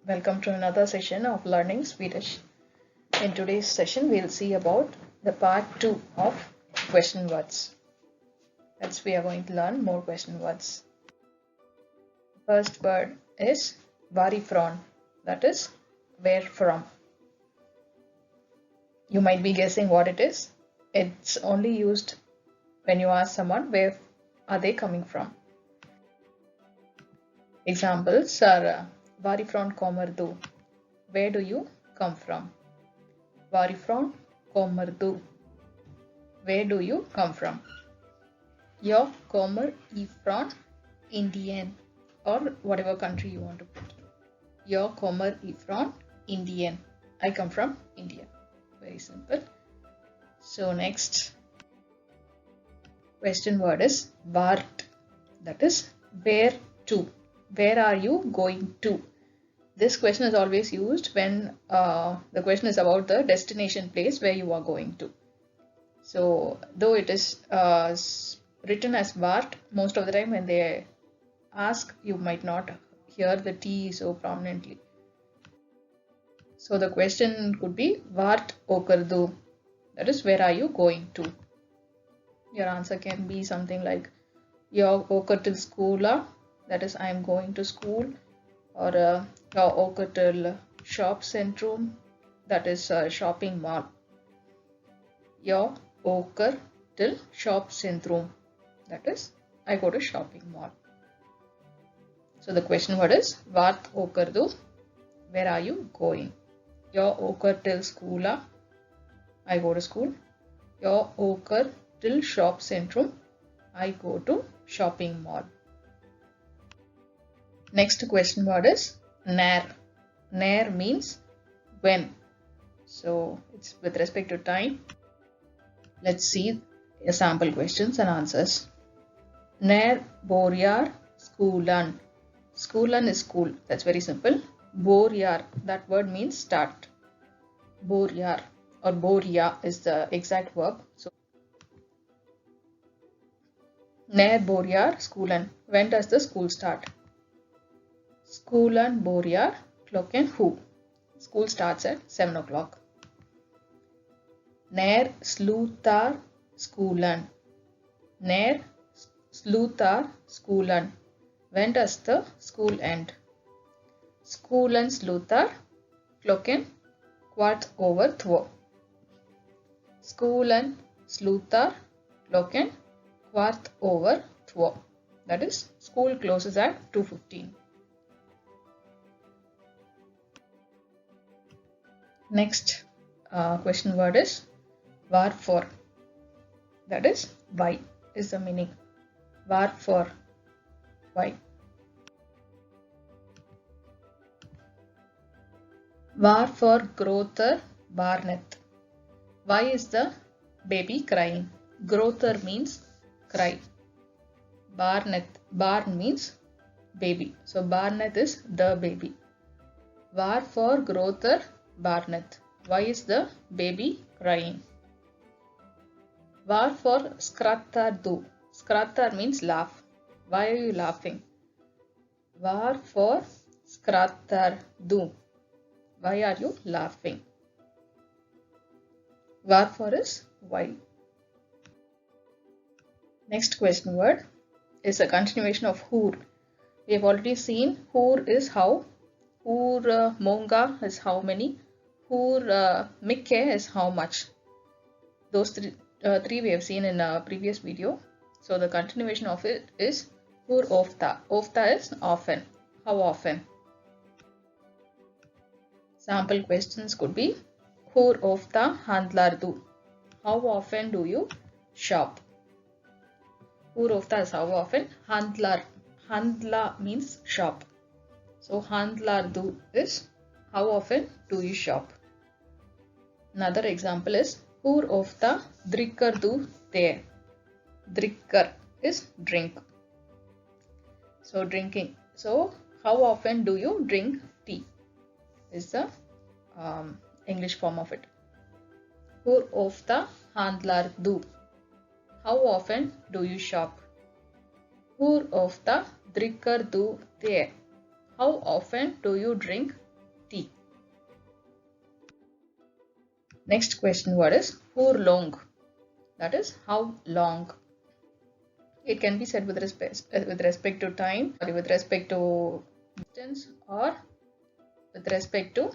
Welcome to another session of learning Swedish. In today's session, we'll see about the part 2 of question words. That's we are going to learn more question words. First word is varifrån, that is where from. You might be guessing what it is. It's only used when you ask someone where are they coming from. Examples are varifrån kommer du? Where do you come from? Varifrån kommer du? Where do you come from? Jag kommer ifrån Indien or whatever country you want to put. Jag kommer ifrån Indien. I come from India. Very simple. So next question word is vart. That is where to. Where are you going to? This question is always used when the question is about the destination place where you are going to. So though it is written as vart, most of the time when they ask, you might not hear the T so prominently. So the question could be vart åker du? That is, where are you going to? Your answer can be something like jag åker till skola. That is, I am going to school. Or jag åker till shopcentrum. That is shopping mall. Jag åker till shopcentrum. That is, I go to shopping mall. So the question word is vart åker du? Where are you going? Jag åker till skola. I go to school. Jag åker till shopcentrum. I go to shopping mall. Next question word is när. När means when. So it's with respect to time. Let's see sample questions and answers. När börjar skolan? Skolan is school. That's very simple. Börjar, that word means start. Börjar or börja is the exact verb. So när börjar skolan? When does the school start? Skolan börjar klockan 7. School starts at 7 o'clock. När slutar skolan? När slutar skolan? When does the school end? Skolan slutar klockan 2:15. Skolan slutar klockan 2:15. That is, school closes at 2:15. Next question word is varför. That is, why is the meaning. Varför, why. Varför gråter barnet? Why is the baby crying? Gråter means cry. Barnet, barn means baby. So barnet is the baby. Varför gråter barnet? Why is the baby crying? Varför skrattar du? Skrattar means laugh. Why are you laughing? Varför skrattar du? Why are you laughing? Varför is why. Next question word is a continuation of hur. We have already seen hur is how. Hur många is how many. Hur mycket is how much. Those three we have seen in a previous video. So the continuation of it is hur ofta. Ofta is often. How often? Sample questions could be hur ofta handlar du? How often do you shop? Hur ofta is how often. Handlar. Handla means shop. So handlar du is how often do you shop? Another example is hur ofta dricker du te? Dricker is drink. So drinking. So how often do you drink tea? Is the English form of it. Hur ofta handlar du? How often do you shop? Hur ofta dricker du te? How often do you drink T. Next question word is hur long. That is how long. It can be said with respect to time, or with respect to distance, or with respect to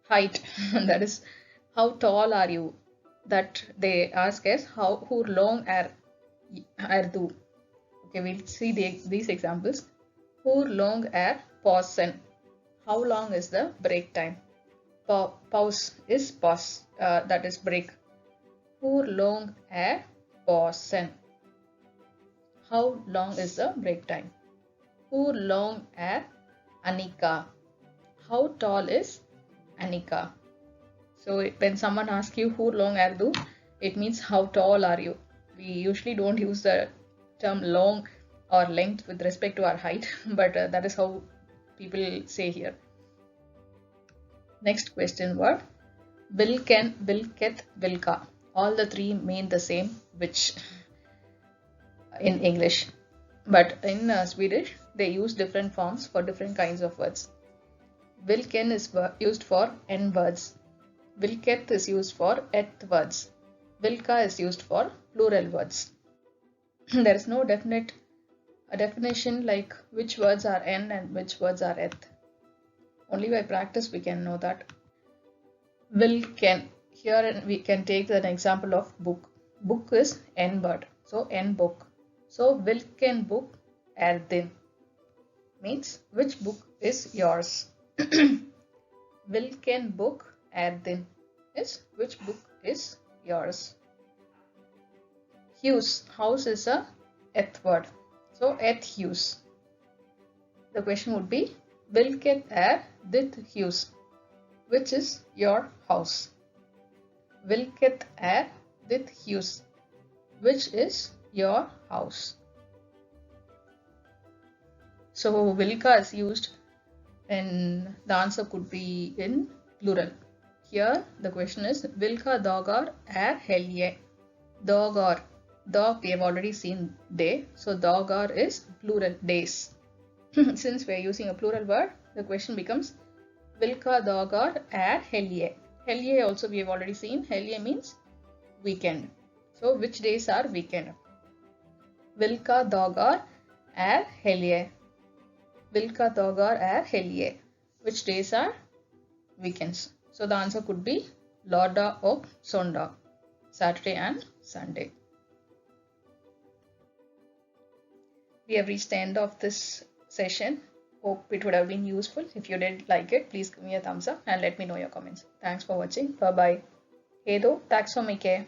height. That is, how tall are you? That they ask us how long are du. Okay, we'll see these examples. Hur long are pausen. How long is the break time? Pause is pause. That is break. Hur long are pausen. How long is the break time? Hur long are Anika. How tall is Anika? So when someone asks you hur long are du, it means how tall are you. We usually don't use the term long or length with respect to our height, but that is how people say here. Next question word, vilken, vilket, vilka. All the three mean the same, which in English, but in Swedish they use different forms for different kinds of words. Vilken is used for n words. Vilket is used for eth words. Vilka is used for plural words. There is no definition like which words are n and which words are eth. Only by practice we can know that. Vilken. Here we can take an example of book. Book is n word, so n book. So vilken book är din means which book is yours. Vilken book är din is which book is yours. Hus. House is a eth word, so eth hus. The question would be vilket är ditt hus, which is your house. Vilket är ditt hus, which is your house. So vilka is used and the answer could be in plural. Here the question is vilka dagar är helge. Dagar. Dag we have already seen day, so dagar is plural, days. Since we are using a plural word, the question becomes vilka dagar är helge. Helge also we have already seen. Helge means weekend. So which days are weekend? Vilka dagar är helge. Vilka dagar är helge. Which days are weekends? So the answer could be lördag och söndag, Saturday and Sunday. We have reached the end of this session. Hope it would have been useful. If you did like it, please give me a thumbs up and let me know your comments. Thanks for watching. Bye bye. Hej då. Tack så mycket.